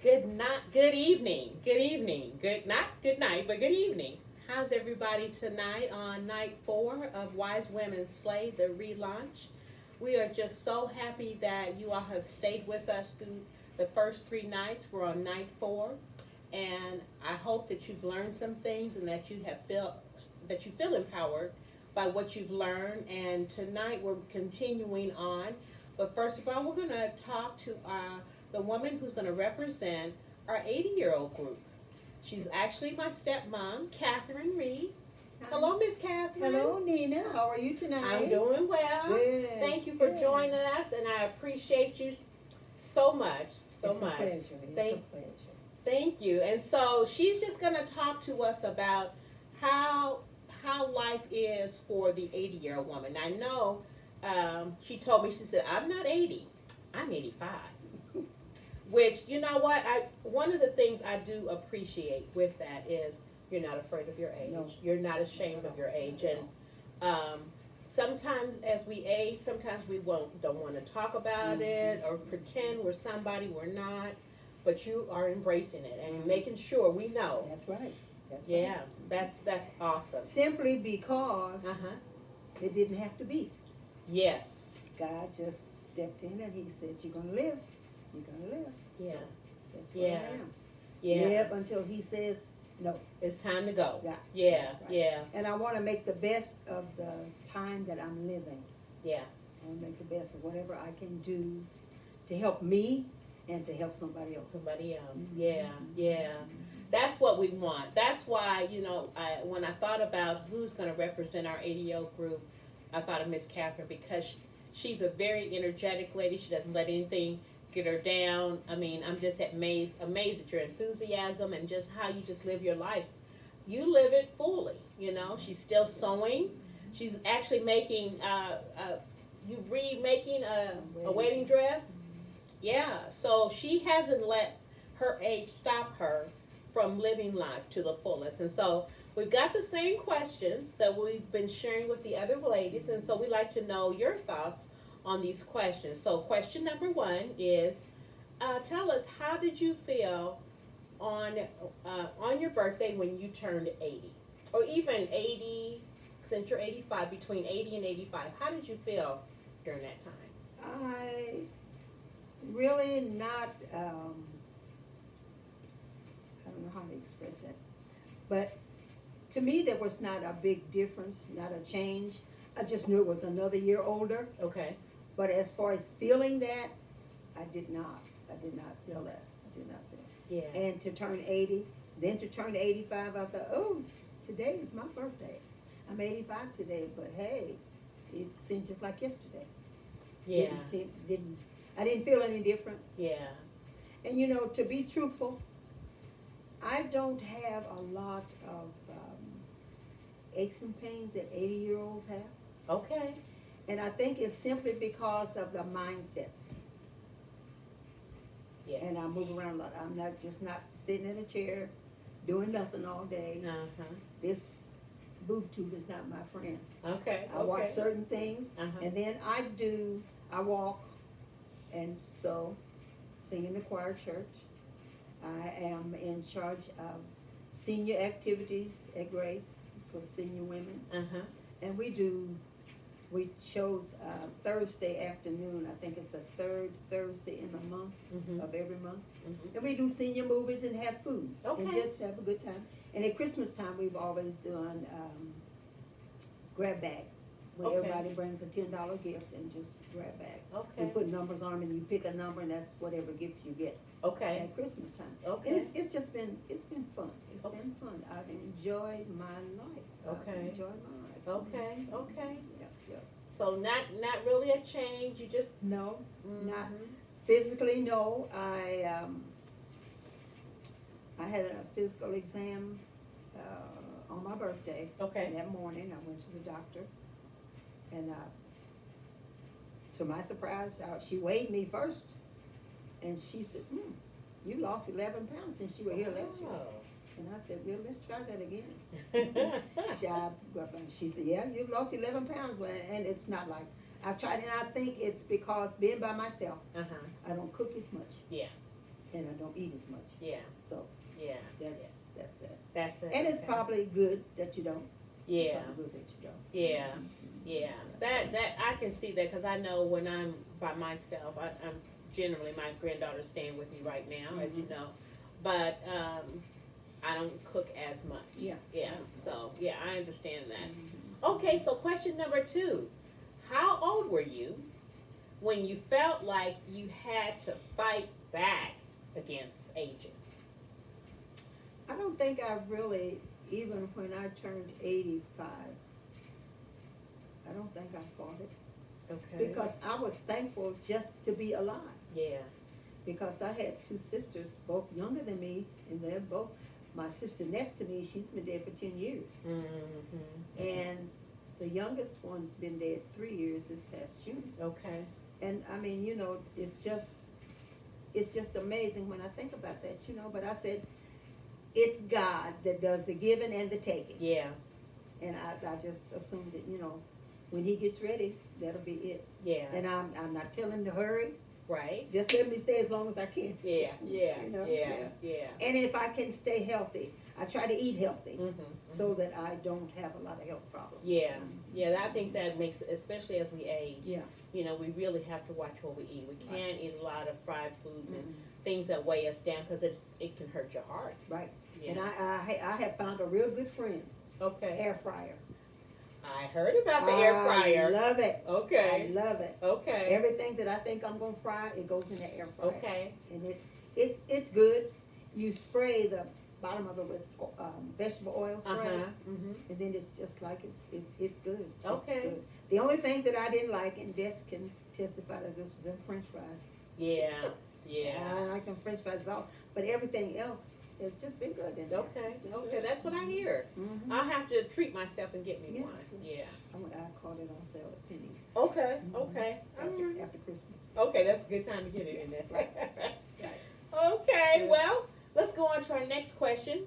Good evening, not good night, but good evening. How's everybody tonight on night 4 of Wise Women Slay, the relaunch? We are just so happy that you all have stayed with us through the first 3 nights. We're on night 4, and I hope that you've learned some things and that you feel empowered by what you've learned. And tonight we're continuing on, but first of all, we're going to talk to the woman who's going to represent our 80-year-old group. She's actually my stepmom, Katherine Reed. Hello, Miss Catherine. Hello, Nina. How are you tonight? I'm doing well. Good. Thank you for Good. joining us, and I appreciate you so much. So it's much. A pleasure. It's a pleasure. Thank you. And so she's just going to talk to us about how life is for the 80-year-old woman. I know she told me, she said, I'm not 80, I'm 85. Which, you know what, one of the things I do appreciate with that is you're not afraid of your age. No. You're not ashamed of your age. And sometimes as we age, sometimes we don't want to talk about it or pretend we're somebody we're not. But you are embracing it and making sure we know. That's right. Yeah, that's awesome. Simply because it didn't have to be. Yes. God just stepped in and He said, "You're gonna live. You're gonna live." Yeah. So that's where I am. Yeah. Live until He says no. It's time to go. Yeah. Yeah. Right. Yeah. And I want to make the best of the time that I'm living. Yeah. I want to make the best of whatever I can do to help me and to help somebody else. Somebody else. Yeah. Yeah. That's what we want. That's why, when I thought about who's going to represent our 80-year-old group, I thought of Miss Catherine because she's a very energetic lady. She doesn't let anything get her down. I mean, I'm just amazed at your enthusiasm and just how you just live your life. You live it fully, She's still sewing. She's actually making, remaking a wedding dress. Yeah, so she hasn't let her age stop her from living life to the fullest. And so we've got the same questions that we've been sharing with the other ladies, and so we'd like to know your thoughts on these questions. So question number 1 is, tell us, how did you feel on your birthday when you turned 80? Or even 80, since you're 85, between 80 and 85, how did you feel during that time? I really not, I don't know how to express that, but to me there was not a big difference, not a change. I just knew it was another year older. Okay. But as far as feeling that, I did not feel that. I did not feel it. Yeah. And to turn 80, then to turn 85, I thought, oh, today is my birthday. I'm 85 today, but hey, it seemed just like yesterday. Yeah. I didn't feel any different. Yeah. And to be truthful, I don't have a lot of aches and pains that 80-year-olds have. Okay. And I think it's simply because of the mindset. Yeah. And I move around a lot. I'm not sitting in a chair doing nothing all day. This boob tube is not my friend. Okay. I watch certain things, and then I walk and sew, sing in the choir church. I am in charge of senior activities at Grace for senior women. And we chose Thursday afternoon. I think it's the third Thursday in the month of every month. And we do senior movies and have food and just have a good time. And at Christmas time, we've always done grab bag, where everybody brings a $10 gift and just grab bag. We put numbers on them, and you pick a number, and that's whatever gift you get. At Christmas time. And it's just been fun. It's been fun. I've enjoyed my life. I've enjoyed my life. Okay. Yep. So not really a change. You just not physically. No, I had a physical exam on my birthday. That morning, I went to the doctor, and to my surprise, she weighed me first, and she said, "You lost 11 pounds since you were here last year." And I said, "Well, let's try that again." She said, "Yeah, you've lost 11 pounds." And it's not like I've tried, and I think it's because being by myself, I don't cook as much. Yeah. and I don't eat as much. Yeah. So Yeah. that's that. That's it. And it's okay. probably good that you don't. Yeah. Probably good that you don't. Yeah. Yeah. That I can see that because I know when I'm by myself, I'm generally my granddaughter's staying with me right now, as you know, but I don't cook as much. Yeah. Yeah. So yeah, I understand that. Okay. So question number 2: how old were you when you felt like you had to fight back against aging? I don't think I really, even when I turned 85, I don't think I fought it. Okay. Because I was thankful just to be alive. Yeah. Because I had 2 sisters, both younger than me, and they're both, my sister next to me, she's been dead for 10 years. And the youngest one's been dead 3 years this past June. Okay. And I mean, it's just amazing when I think about that, but I said, it's God that does the giving and the taking. Yeah. And I just assumed that, when he gets ready, that'll be it. Yeah. And I'm not telling him to hurry. Right. Just let me stay as long as I can. Yeah. Yeah. Yeah. And if I can stay healthy, I try to eat healthy so that I don't have a lot of health problems. Yeah. Yeah. I think that makes, especially as we age. Yeah. We really have to watch what we eat. We can't eat a lot of fried foods and things that weigh us down because it can hurt your heart. Right. Yeah. And I have found a real good friend. Okay. Air fryer. I heard about the air fryer. I love it. Okay. I love it. Okay. Everything that I think I'm gonna fry, it goes in the air fryer. Okay. And it's good. You spray the bottom of it with vegetable oil spray, and then it's just like it's good. Okay. It's good. The only thing that I didn't like, and Des can testify that this was in French fries. Yeah. Yeah. I like them French fries all, but everything else has just been good in there. Okay. Okay. That's what I hear. Mm-hmm. I'll have to treat myself and get me one. Yeah. I caught it on sale at Penny's. Okay. Okay. After Christmas. Okay, that's a good time to get it in there. Right. Okay, well, let's go on to our next question.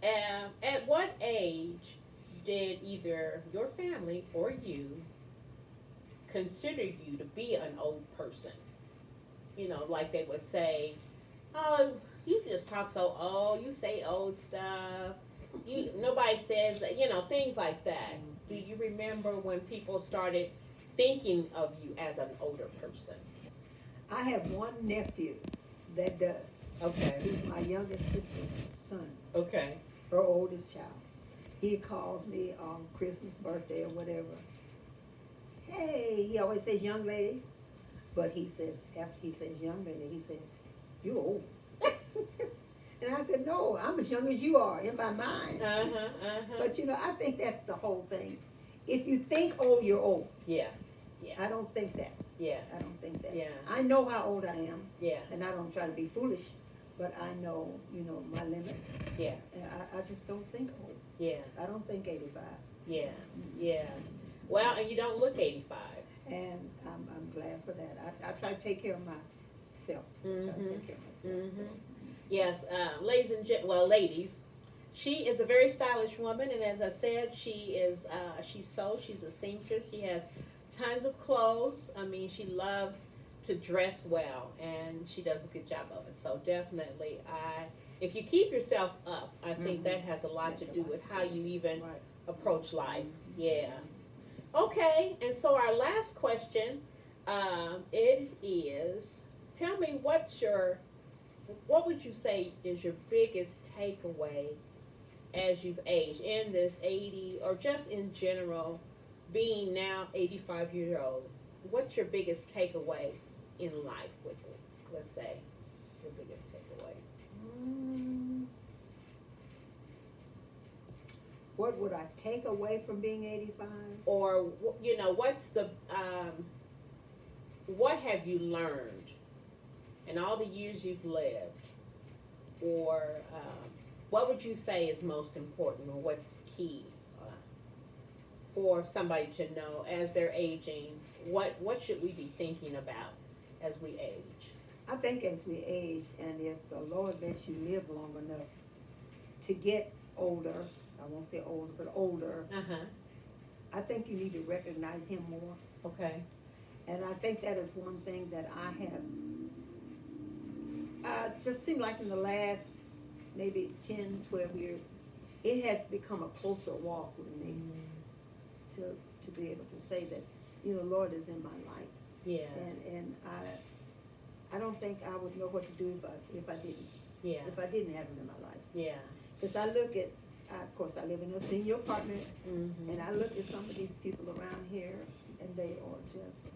At what age did either your family or you consider you to be an old person? Like they would say, oh, you just talk so old, you say old stuff. Nobody says that, things like that. Do you remember when people started thinking of you as an older person? I have one nephew that does. Okay. He's my youngest sister's son. Okay. Her oldest child. He calls me on Christmas, birthday, or whatever. Hey, he always says young lady. But he says, after he says young lady, he said, you old. And I said, no, I'm as young as you are in my mind. But I think that's the whole thing. If you think old, you're old. Yeah. Yeah. I don't think that. Yeah. I don't think that. Yeah. I know how old I am. Yeah. And I don't try to be foolish, but I know, my limits. Yeah. And I just don't think old. Yeah. I don't think 85. Yeah. Yeah. Well, and you don't look 85. And I'm glad for that. I try to take care of myself. Try to take care of myself. So. Yes, ladies, she is a very stylish woman, and as I said, she's a seamstress. She has tons of clothes. I mean, she loves to dress well, and she does a good job of it. So definitely, if you keep yourself up, I think that has a lot to do with how you even approach life. Yeah. Okay, and so our last question, it is, tell me what would you say is your biggest takeaway as you've aged in this 80, or just in general, being now 85 years old? What's your biggest takeaway in life, let's say, your biggest takeaway? What would I take away from being 85? Or, what's the, what have you learned in all the years you've lived? Or what would you say is most important, or what's key for somebody to know as they're aging? What should we be thinking about as we age? I think as we age, and if the Lord lets you live long enough to get older, I won't say older, but older, I think you need to recognize Him more. Okay. And I think that is one thing that Just seemed like in the last maybe 10, 12 years, it has become a closer walk with me to be able to say that, the Lord is in my life. Yeah. And I don't think I would know what to do if I didn't. Yeah. If I didn't have Him in my life. Yeah. Because I look at, of course, I live in a senior apartment, Mm-hmm. and I look at some of these people around here, and they are just,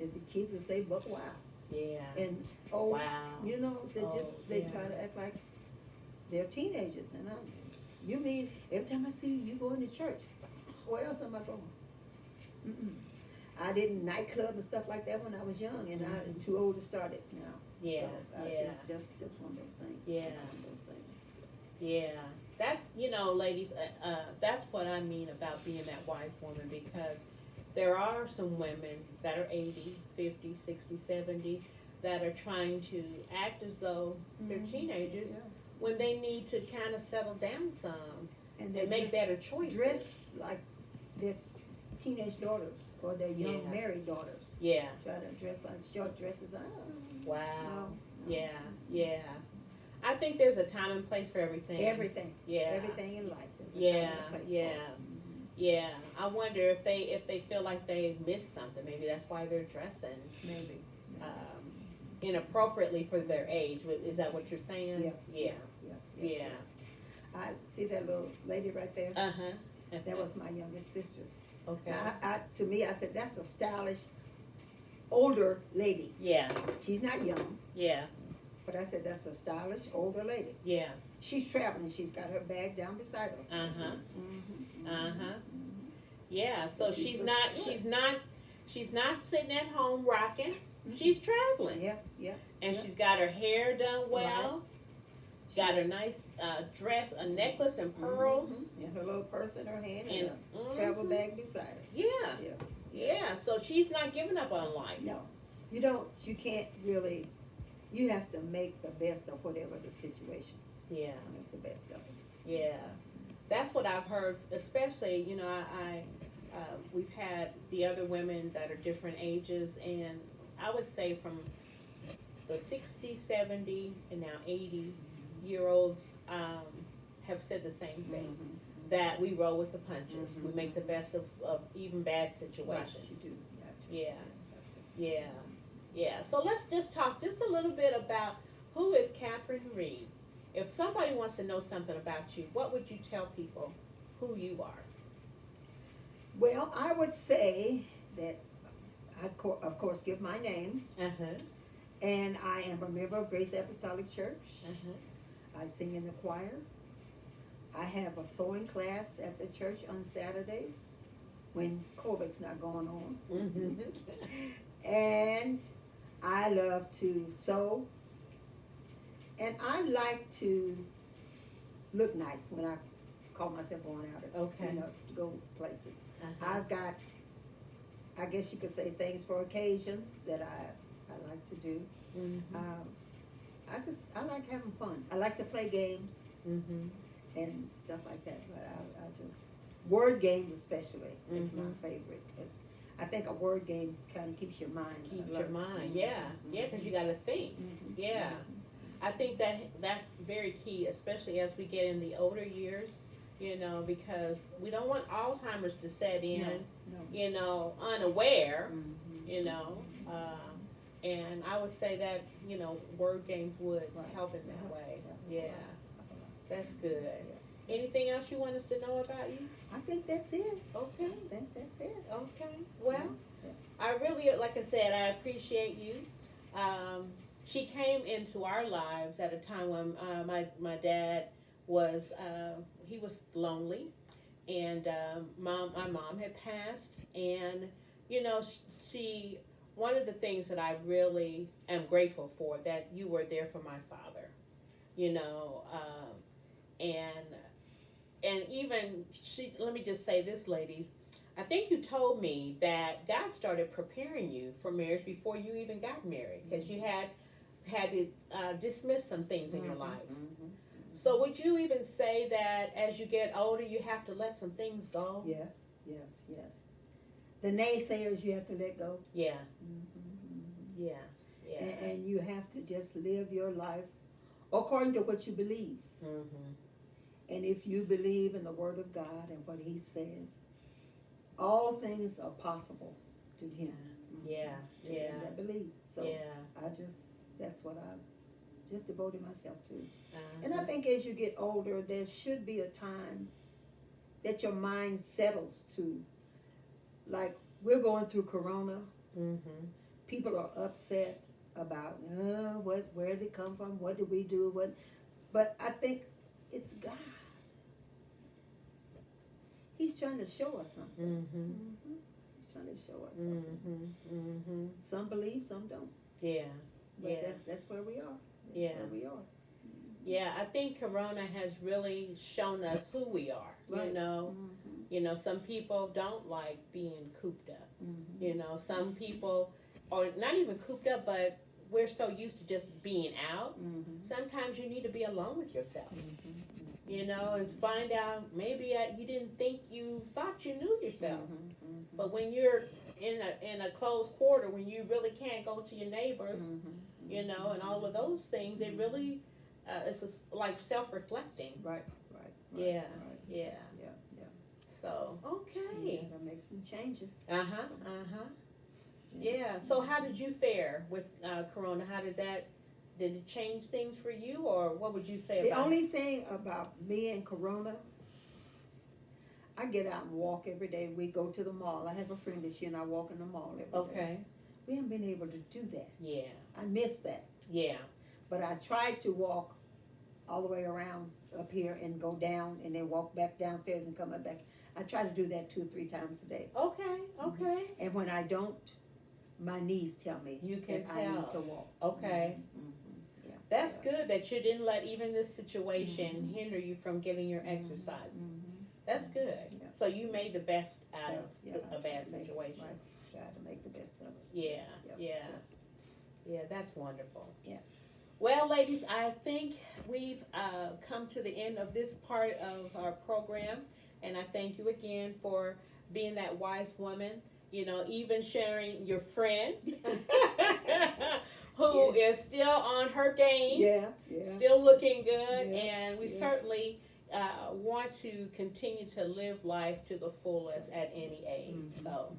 as the kids would say, buck wild. Yeah. And Wow. they try to act like they're teenagers. And you mean every time I see you going to church, where else am I going? Mm-mm. I did nightclub and stuff like that when I was young, and I'm too old to start it now. Yeah. So, Yeah. it's just one of those things. Yeah. It's one of those things. Yeah, that's, ladies, that's what I mean about being that wise woman, because there are some women that are 80, 50, 60, 70 that are trying to act as though they're teenagers when they need to kind of settle down some and make better choices. Dress like their teenage daughters or their young married daughters. Yeah. Try to dress like short dresses. Wow. No. Yeah, yeah. I think there's a time and place for everything. Everything. Yeah. Everything in life. There's a Yeah, time and a place yeah. for it. Yeah, I wonder if they feel like they missed something. Maybe that's why they're dressing Maybe. inappropriately for their age. Is that what you're saying? Yeah. Yeah. I see that little lady right there. Uh-huh. That was my youngest sister's. Okay. Now, to me, I said, that's a stylish, older lady. Yeah. She's not young, Yeah. but I said, that's a stylish, older lady. Yeah. She's traveling. She's got her bag down beside her. Uh-huh. Mm-hmm. Uh-huh. Yeah. So She she's looks not sitting at home rocking. She's traveling. Yeah. And she's got her hair done well. Got her nice dress, a necklace and pearls. And her little purse in her hand And a travel bag beside her. Yeah. Yeah. So she's not giving up on life. No. You can't really, you have to make the best of whatever the situation. Yeah. Make the best of it. Yeah. That's what I've heard, especially, we've had the other women that are different ages, and I would say from the 60, 70, and now 80-year-olds have said the same thing, that we roll with the punches. We make the best of even bad situations. Right, you do. Yeah. Yeah. Yeah. So let's just talk just a little bit about who is Katherine Reed. If somebody wants to know something about you, what would you tell people who you are? Well, I would say that I, of course, give my name. Uh-huh. And I am a member of Grace Apostolic Church. Uh-huh. I sing in the choir. I have a sewing class at the church on Saturdays when COVID's not going on. Mm-hmm. And I love to sew. And I like to look nice when I call myself going out, Okay. to go places. Uh-huh. I've got, I guess you could say, things for occasions that I like to do. Mm-hmm. I like having fun. I like to play games Mm-hmm. and stuff like that. But I just, word games especially is my favorite, because I think a word game kind of keeps your mind Keeps alert. your mind, yeah, because you got to think, yeah. I think that's very key, especially as we get in the older years, because we don't want Alzheimer's to set in, No. Unaware, Mm-hmm. And I would say that, word games would Right. help in that way. Yeah. Yeah, that's good. Anything else you want us to know about you? I think that's it. Okay. I think that's it. Okay. Well, Yeah. I really, like I said, I appreciate you. She came into our lives at a time when my dad was he was lonely, and my mom had passed, and she one of the things that I really am grateful for, that you were there for my father, and even she. Let me just say this, ladies. I think you told me that God started preparing you for marriage before you even got married, because you had to dismiss some things in your life. So would you even say that as you get older, you have to let some things go? Yes. The naysayers you have to let go. Yeah. Mm-hmm. Yeah. Yeah. And you have to just live your life according to what you believe. Mm-hmm. And if you believe in the Word of God and what He says, all things are possible to Him. Yeah. To Yeah. them that believe. So Yeah. that's what I just devoted myself to. Uh-huh. And I think as you get older, there should be a time that your mind settles to. Like, we're going through Corona. Mm-hmm. People are upset about where did it come from? What did we do? But I think it's God. He's trying to show us something. Mm-hmm. Mm-hmm. He's trying to show us something. Mm-hmm. Mm-hmm. Some believe, some don't. Yeah. But Yeah. that's where we are. That's Yeah. where we are. Yeah, I think Corona has really shown us who we are. Right. You know, Mm-hmm. Some people don't like being cooped up. Mm-hmm. Some people are not even cooped up, but we're so used to just being out. Mm-hmm. Sometimes you need to be alone with yourself. Mm-hmm. And find out maybe you didn't think you thought you knew yourself. Mm-hmm. But when you're in a closed quarter, when you really can't go to your neighbors, Mm-hmm. and all of those things, it really it's like self-reflecting. Right. Yeah. Right. Yeah. Yeah. So okay. Yeah, make some changes. Yeah. So how did you fare with Corona? Did it change things for you, or what would you say The about only thing about me and Corona, I get out and walk every day. We go to the mall. I have a friend that she and I walk in the mall every day. Okay. We haven't been able to do that. Yeah. I miss that. Yeah. But I tried to walk all the way around up here and go down and then walk back downstairs and come back. I try to do that 2 or 3 times a day. Okay. And when I don't, my knees tell me You can that I need to walk. Okay. Yeah. That's good that you didn't let even this situation hinder you from getting your exercise. That's good. Yeah. So you made the best out of I a bad tried to make- situation. Right. Try to make the best of it. Yeah. Yep. Yeah. Yeah, that's wonderful. Yeah. Well, ladies, I think we've come to the end of this part of our program, and I thank you again for being that wise woman, even sharing your friend who is still on her game, Yeah. still looking good, Yeah. and we certainly want to continue to live life to the fullest at any age. So,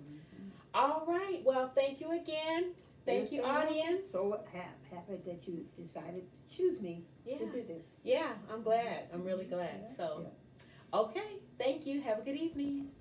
all right, well, thank you again. Thank you, audience. So happy that you decided to choose me to do this. Yeah, I'm glad. I'm really glad. So, okay, thank you. Have a good evening.